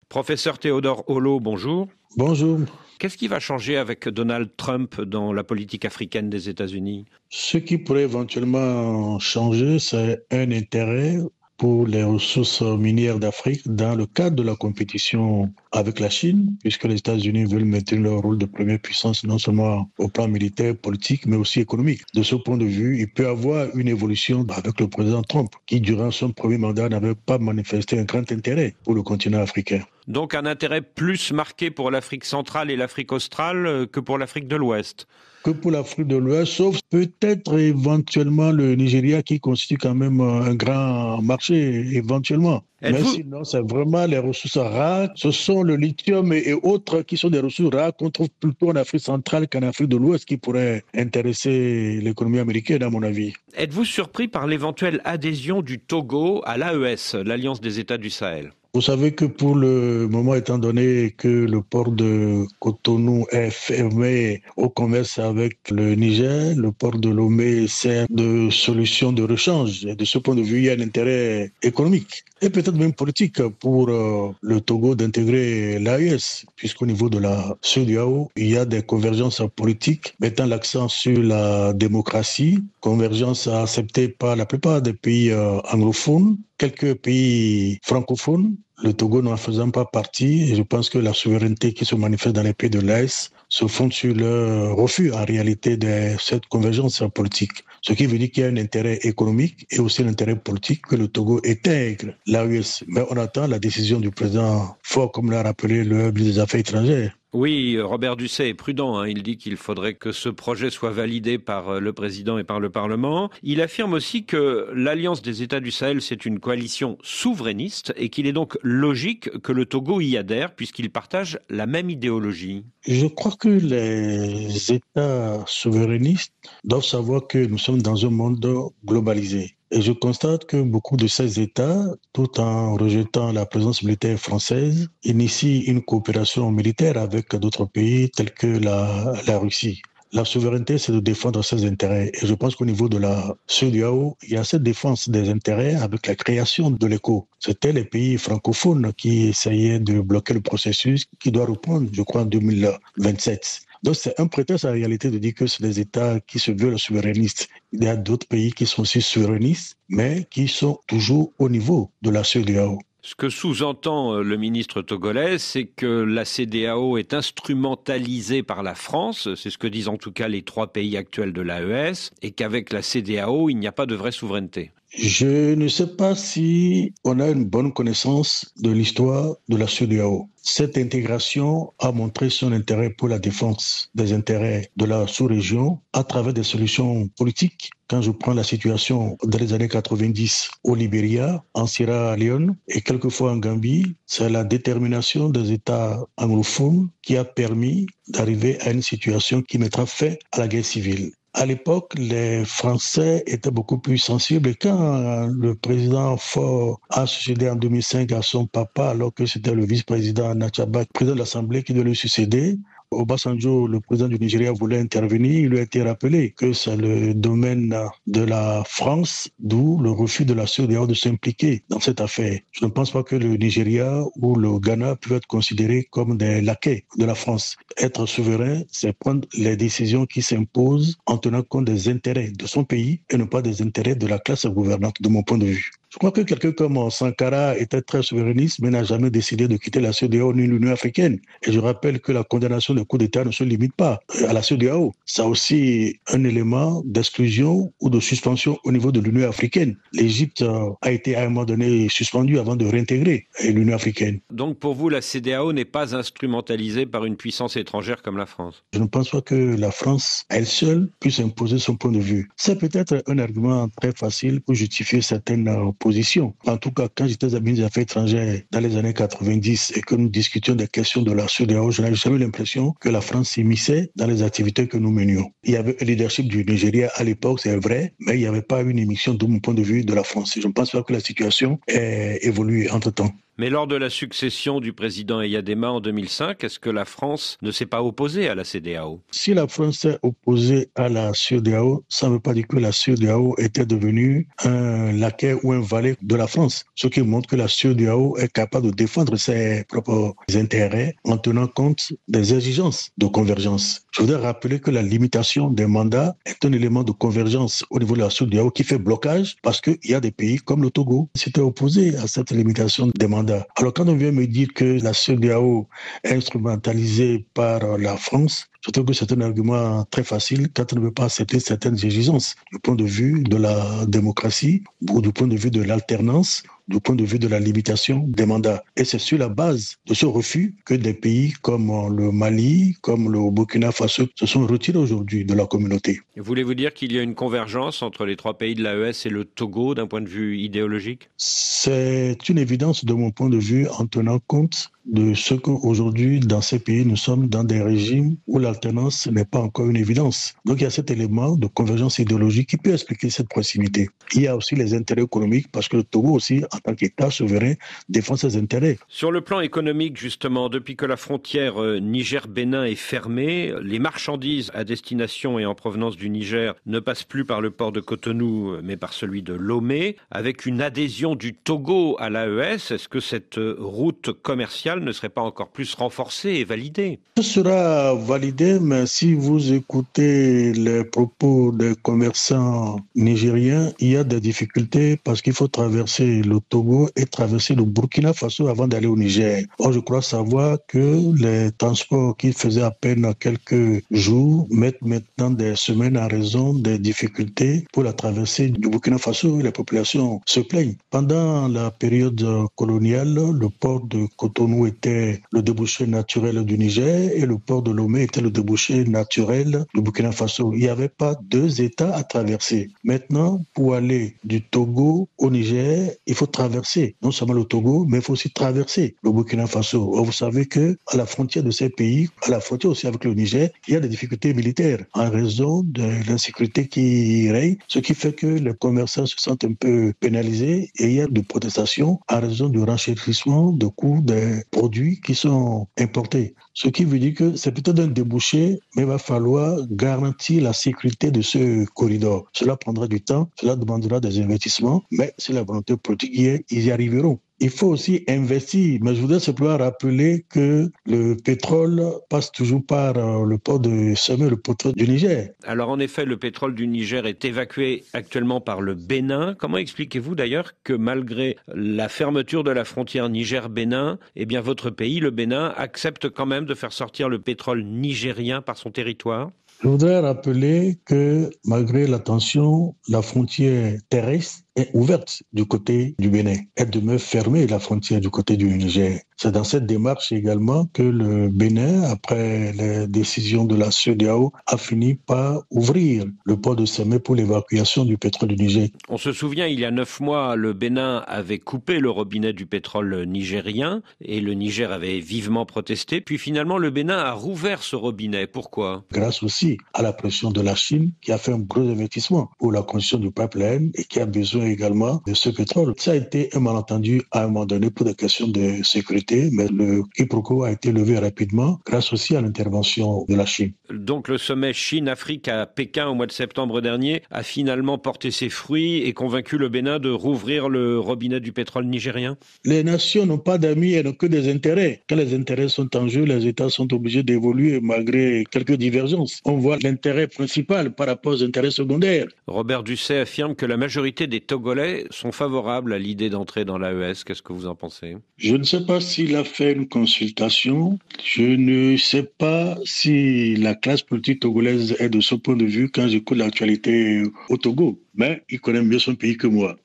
Professeur Théodore Holleaux, bonjour. Bonjour. Qu'est-ce qui va changer avec Donald Trump dans la politique africaine des États-Unis? Ce qui pourrait éventuellement changer, c'est un intérêt pour les ressources minières d'Afrique dans le cadre de la compétition avec la Chine, puisque les États-Unis veulent maintenir leur rôle de première puissance, non seulement au plan militaire, politique, mais aussi économique. De ce point de vue, il peut y avoir une évolution avec le président Trump, qui, durant son premier mandat, n'avait pas manifesté un grand intérêt pour le continent africain. Donc un intérêt plus marqué pour l'Afrique centrale et l'Afrique australe que pour l'Afrique de l'Ouest. Que pour l'Afrique de l'Ouest, sauf peut-être éventuellement le Nigeria qui constitue quand même un grand marché, éventuellement. Mais Êtes-vous sinon, c'est vraiment les ressources rares. Ce sont le lithium et autres qui sont des ressources rares qu'on trouve plutôt en Afrique centrale qu'en Afrique de l'Ouest qui pourraient intéresser l'économie américaine, à mon avis. êtes-vous surpris par l'éventuelle adhésion du Togo à l'AES, l'Alliance des États du Sahel? Vous savez que pour le moment, étant donné que le port de Cotonou est fermé au commerce avec le Niger, le port de Lomé sert de solution de rechange. Et de ce point de vue, il y a un intérêt économique et peut-être même politique pour le Togo d'intégrer l'AES, puisqu'au niveau de la CEDEAO, il y a des convergences politiques mettant l'accent sur la démocratie, convergence acceptée par la plupart des pays anglophones, quelques pays francophones, le Togo n'en faisant pas partie. Et je pense que la souveraineté qui se manifeste dans les pays de l'AES se fonde sur le refus en réalité de cette convergence politique. Ce qui veut dire qu'il y a un intérêt économique et aussi un intérêt politique que le Togo intègre l'AES. Mais on attend la décision du président Faure, comme l'a rappelé le ministre des Affaires étrangères. Oui, Robert Dussey est prudent, hein. Il dit qu'il faudrait que ce projet soit validé par le président et par le Parlement. Il affirme aussi que l'Alliance des États du Sahel, c'est une coalition souverainiste et qu'il est donc logique que le Togo y adhère puisqu'il partage la même idéologie. Je crois que les États souverainistes doivent savoir que nous sommes dans un monde globalisé. Et je constate que beaucoup de ces États, tout en rejetant la présence militaire française, initient une coopération militaire avec d'autres pays tels que la Russie. La souveraineté, c'est de défendre ses intérêts. Et je pense qu'au niveau de la CEDEAO, il y a cette défense des intérêts avec la création de l'ECO. C'était les pays francophones qui essayaient de bloquer le processus qui doit reprendre, je crois, en 2027. Donc c'est un prétexte en réalité de dire que c'est des États qui se veulent souverainistes. Il y a d'autres pays qui sont aussi souverainistes, mais qui sont toujours au niveau de la CEDEAO. Ce que sous-entend le ministre togolais, c'est que la CEDEAO est instrumentalisée par la France, c'est ce que disent en tout cas les trois pays actuels de l'AES, et qu'avec la CEDEAO, il n'y a pas de vraie souveraineté. Je ne sais pas si on a une bonne connaissance de l'histoire de la CEDEAO. Cette intégration a montré son intérêt pour la défense des intérêts de la sous-région à travers des solutions politiques. Quand je prends la situation dans les années 90 au Libéria, en Sierra Leone et quelquefois en Gambie, c'est la détermination des États anglophones qui a permis d'arriver à une situation qui mettra fin à la guerre civile. À l'époque, les Français étaient beaucoup plus sensibles et quand le président Faure a succédé en 2005 à son papa, alors que c'était le vice-président Nachaba, président de l'Assemblée qui devait le succéder, Obasanjo, le président du Nigeria, voulait intervenir. Il lui a été rappelé que c'est le domaine de la France, d'où le refus de la CEDEAO de s'impliquer dans cette affaire. Je ne pense pas que le Nigeria ou le Ghana peuvent être considérés comme des laquais de la France. Être souverain, c'est prendre les décisions qui s'imposent en tenant compte des intérêts de son pays et non pas des intérêts de la classe gouvernante, de mon point de vue. Je crois que quelqu'un comme Sankara était très souverainiste, mais n'a jamais décidé de quitter la CEDEAO ni l'Union africaine. Et je rappelle que la condamnation de coups d'État ne se limite pas à la CEDEAO. Ça a aussi un élément d'exclusion ou de suspension au niveau de l'Union africaine. L'Égypte a été à un moment donné suspendue avant de réintégrer l'Union africaine. Donc pour vous, la CEDEAO n'est pas instrumentalisée par une puissance étrangère comme la France? Je ne pense pas que la France, elle seule, puisse imposer son point de vue. C'est peut-être un argument très facile pour justifier certaines position. En tout cas, quand j'étais ministre des Affaires étrangères dans les années 90 et que nous discutions des questions de la CEDEAO, je n'avais jamais l'impression que la France s'immisçait dans les activités que nous menions. Il y avait un leadership du Nigeria à l'époque, c'est vrai, mais il n'y avait pas une émission de mon point de vue de la France. Je ne pense pas que la situation ait évolué entre-temps. Mais lors de la succession du président Eyadema en 2005, est-ce que la France ne s'est pas opposée à la CEDEAO? Si la France s'est opposée à la CEDEAO, ça ne veut pas dire que la CEDEAO était devenue un laquais ou un valet de la France. Ce qui montre que la CEDEAO est capable de défendre ses propres intérêts en tenant compte des exigences de convergence. Je voudrais rappeler que la limitation des mandats est un élément de convergence au niveau de la CEDEAO qui fait blocage parce qu'il y a des pays comme le Togo qui s'étaient opposés à cette limitation des mandats. Alors quand on vient me dire que la CEDEAO est instrumentalisée par la France, je trouve que c'est un argument très facile quand on ne veut pas accepter certaines exigences du point de vue de la démocratie ou du point de vue de l'alternance, du point de vue de la limitation des mandats. Et c'est sur la base de ce refus que des pays comme le Mali, comme le Burkina Faso se sont retirés aujourd'hui de la communauté. Voulez-vous dire qu'il y a une convergence entre les trois pays de l'AES et le Togo d'un point de vue idéologique? C'est une évidence de mon point de vue en tenant compte de ce qu'aujourd'hui, dans ces pays, nous sommes dans des régimes où l'alternance n'est pas encore une évidence. Donc il y a cet élément de convergence idéologique qui peut expliquer cette proximité. Il y a aussi les intérêts économiques parce que le Togo aussi, en tant qu'État souverain, défend ses intérêts. Sur le plan économique, justement, depuis que la frontière Niger-Bénin est fermée, les marchandises à destination et en provenance du Niger ne passent plus par le port de Cotonou, mais par celui de Lomé. Avec une adhésion du Togo à l'AES, est-ce que cette route commerciale ne serait pas encore plus renforcée et validée? Ce sera validé, mais si vous écoutez les propos des commerçants nigériens, il y a des difficultés parce qu'il faut traverser le Togo et traverser le Burkina Faso avant d'aller au Niger. Or, je crois savoir que les transports qui faisaient à peine quelques jours mettent maintenant des semaines en raison des difficultés pour la traversée du Burkina Faso. Les populations se plaignent. Pendant la période coloniale, le port de Cotonou était le débouché naturel du Niger et le port de Lomé était le débouché naturel du Burkina Faso. Il n'y avait pas deux États à traverser. Maintenant, pour aller du Togo au Niger, il faut traverser non seulement le Togo, mais il faut aussi traverser le Burkina Faso. Or, vous savez que à la frontière de ces pays, à la frontière aussi avec le Niger, il y a des difficultés militaires en raison de l'insécurité qui règne, ce qui fait que les commerçants se sentent un peu pénalisés et il y a des protestations en raison du renchérissement de coûts des produits qui sont importés. Ce qui veut dire que c'est peut-être un débouché, mais il va falloir garantir la sécurité de ce corridor. Cela prendra du temps, cela demandera des investissements, mais si la volonté politique y est, ils y arriveront. Il faut aussi investir, mais je voudrais simplement rappeler que le pétrole passe toujours par le port de Semé, le pétrole du Niger. Alors en effet, le pétrole du Niger est évacué actuellement par le Bénin. Comment expliquez-vous d'ailleurs que malgré la fermeture de la frontière Niger-Bénin, eh bien votre pays, le Bénin, accepte quand même de faire sortir le pétrole nigérien par son territoire? Je voudrais rappeler que malgré la tension, la frontière terrestre est ouverte du côté du Bénin. Elle demeure fermée, la frontière du côté du Niger. C'est dans cette démarche également que le Bénin, après les décisions de la CEDEAO, a fini par ouvrir le port de Semé pour l'évacuation du pétrole du Niger. On se souvient, il y a 9 mois, le Bénin avait coupé le robinet du pétrole nigérien et le Niger avait vivement protesté. Puis finalement, le Bénin a rouvert ce robinet. Pourquoi? Grâce aussi à la pression de la Chine qui a fait un gros investissement pour la construction du pipeline et qui a besoin également de ce pétrole. Ça a été un malentendu à un moment donné pour des questions de sécurité, mais le quiproquo a été levé rapidement grâce aussi à l'intervention de la Chine. Donc le sommet Chine-Afrique à Pékin au mois de septembre dernier a finalement porté ses fruits et convaincu le Bénin de rouvrir le robinet du pétrole nigérien? Les nations n'ont pas d'amis, elles n'ont que des intérêts. Quand les intérêts sont en jeu, les États sont obligés d'évoluer malgré quelques divergences. On voit l'intérêt principal par rapport aux intérêts secondaires. Robert Ducet affirme que la majorité des Togolais sont favorables à l'idée d'entrer dans l'AES. Qu'est-ce que vous en pensez? Je ne sais pas s'il a fait une consultation. Je ne sais pas si la classe politique togolaise est de ce point de vue quand j'écoute l'actualité au Togo. Mais il connaît mieux son pays que moi.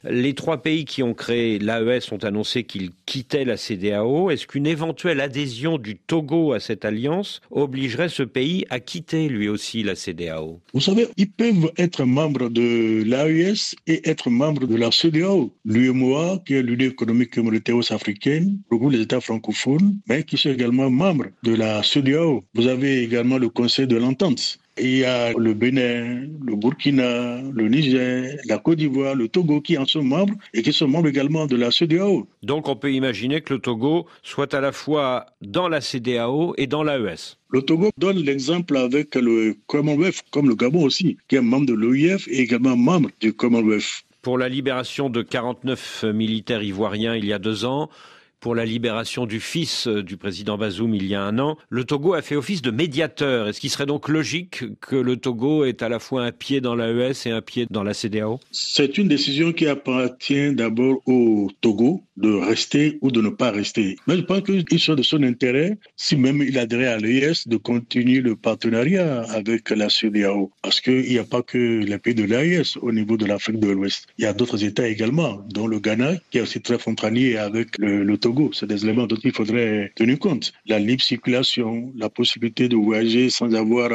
Les trois pays qui ont créé l'AES ont annoncé qu'ils quittaient la CEDEAO. Est-ce qu'une éventuelle adhésion du Togo à cette alliance obligerait ce pays à quitter lui aussi la CEDEAO? Vous savez, ils peuvent être membres de l'AES et être membres de la CEDEAO. L'UEMOA, qui est l'Union économique et monétaire ouest-africaine, regroupe les États francophones, mais qui sont également membres de la CEDEAO. Vous avez également le Conseil de l'entente. Il y a le Bénin, le Burkina, le Niger, la Côte d'Ivoire, le Togo qui en sont membres et qui sont membres également de la CEDEAO. Donc on peut imaginer que le Togo soit à la fois dans la CEDEAO et dans l'AES. Le Togo donne l'exemple avec le Commonwealth, comme le Gabon aussi, qui est membre de l'OIF et également membre du Commonwealth. Pour la libération de 49 militaires ivoiriens il y a 2 ans, pour la libération du fils du président Bazoum il y a 1 an, le Togo a fait office de médiateur. Est-ce qu'il serait donc logique que le Togo ait à la fois un pied dans l'AES et un pied dans la CEDEAO? C'est une décision qui appartient d'abord au Togo de rester ou de ne pas rester. Mais je pense qu'il soit de son intérêt, si même il adhère à l'AES, de continuer le partenariat avec la CEDEAO. Parce qu'il n'y a pas que les pays de l'AES au niveau de l'Afrique de l'Ouest. Il y a d'autres États également, dont le Ghana, qui est aussi très frontalier avec le Togo. C'est des éléments dont il faudrait tenir compte. La libre circulation, la possibilité de voyager sans avoir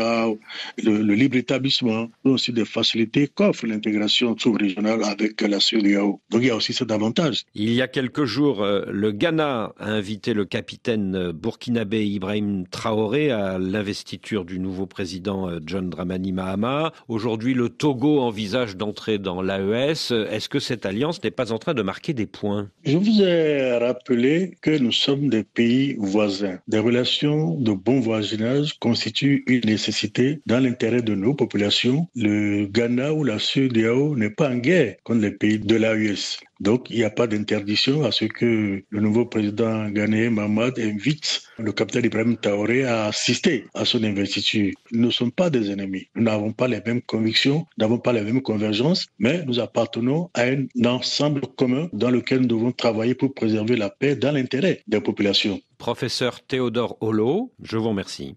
le libre établissement, sont aussi des facilités qu'offre l'intégration sous-régionale avec la CEDEAO. Donc il y a aussi cet avantage. Il y a quelques jours, le Ghana a invité le capitaine burkinabé Ibrahim Traoré à l'investiture du nouveau président John Dramani Mahama. Aujourd'hui, le Togo envisage d'entrer dans l'AES. Est-ce que cette alliance n'est pas en train de marquer des points? Je vous ai rappelé que nous sommes des pays voisins. Des relations de bon voisinage constituent une nécessité dans l'intérêt de nos populations. Le Ghana ou la CEDEAO n'est pas en guerre contre les pays de l'AES. Donc, il n'y a pas d'interdiction à ce que le nouveau président ghanéen Mamad invite le capitaine Ibrahim Traoré à assister à son investiture. Nous ne sommes pas des ennemis. Nous n'avons pas les mêmes convictions, nous n'avons pas les mêmes convergences, mais nous appartenons à un ensemble commun dans lequel nous devons travailler pour préserver la paix dans l'intérêt des populations. Professeur Théodore Hollo, je vous remercie.